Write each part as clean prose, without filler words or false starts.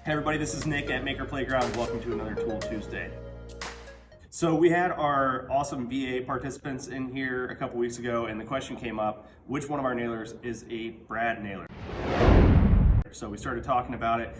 Hey everybody, this is Nick at Maker Playground. Welcome to another Tool Tuesday. So we had our awesome VA participants in here a couple weeks ago, and the question came up, which one of our nailers is a brad nailer? So we started talking about it.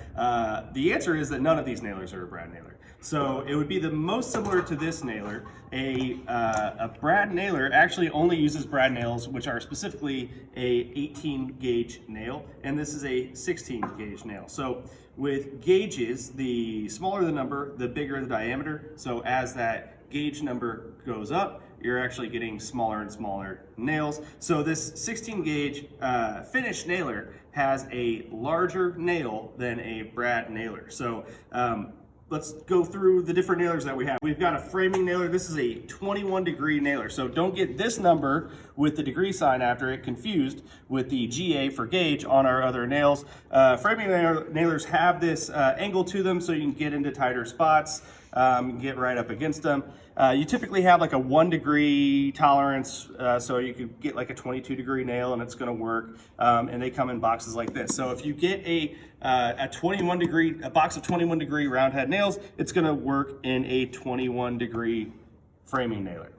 The answer is that none of these nailers are a brad nailer. So it would be the most similar to this nailer. A brad nailer actually only uses brad nails, which are specifically a 18 gauge nail, and this is a 16 gauge nail. So with gauges, the smaller the number, the bigger the diameter. So as that gauge number goes up, you're actually getting smaller and smaller nails. So this 16 gauge finished nailer has a larger nail than a brad nailer. So let's go through the different nailers that we have. We've got a framing nailer. This is a 21 degree nailer. So don't get this number with the degree sign after it confused with the GA for gauge on our other nails. Framing nailers have this angle to them so you can get into tighter spots, get right up against them. You typically have like a 1 degree tolerance, so you could get like a 22 degree nail and it's gonna work. And they come in boxes like this. So if you get a box of 21 degree round head nails, it's gonna work in a 21 degree framing nailer.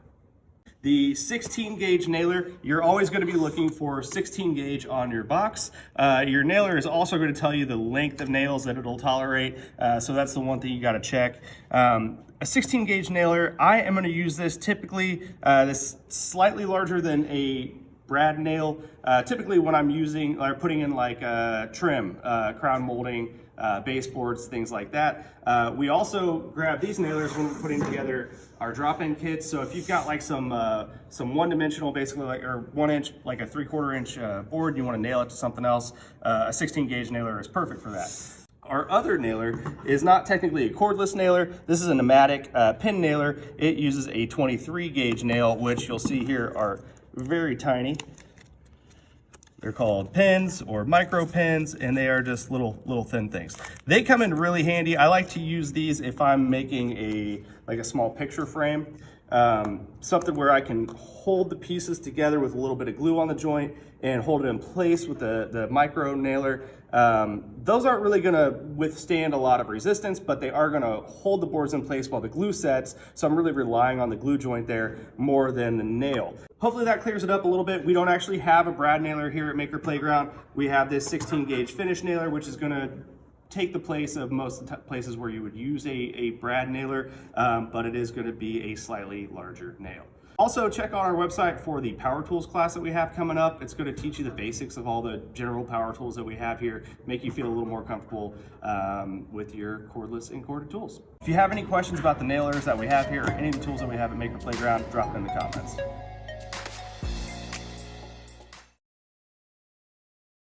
The 16 gauge nailer, you're always going to be looking for 16 gauge on your box. Your nailer is also going to tell you the length of nails that it'll tolerate, so that's the one thing you got to check. A 16 gauge nailer, I am going to use this typically, this slightly larger than a brad nail. Typically when I'm using or putting in like trim, crown molding, baseboards, things like that. We also grab these nailers when we're putting together our drop-in kits. So if you've got like some one-dimensional, basically like or 1 inch, like a 3/4 inch board, you want to nail it to something else, a 16 gauge nailer is perfect for that. Our other nailer is not technically a cordless nailer. This is a pneumatic pin nailer. It uses a 23 gauge nail, which you'll see here are very tiny. They're called pins or micro pins, and they are just little thin things. They come in really handy. I like to use these if I'm making a small picture frame, something where I can hold the pieces together with a little bit of glue on the joint and hold it in place with the micro nailer. Those aren't really gonna withstand a lot of resistance, but they are gonna hold the boards in place while the glue sets. So I'm really relying on the glue joint there more than the nail. Hopefully that clears it up a little bit. We don't actually have a brad nailer here at Maker Playground. We have this 16 gauge finish nailer, which is gonna take the place of most of the places where you would use a brad nailer, but it is gonna be a slightly larger nail. Also, check out our website for the power tools class that we have coming up. It's going to teach you the basics of all the general power tools that we have here, make you feel a little more comfortable with your cordless and corded tools. If you have any questions about the nailers that we have here or any of the tools that we have at Maker Playground, drop them in the comments.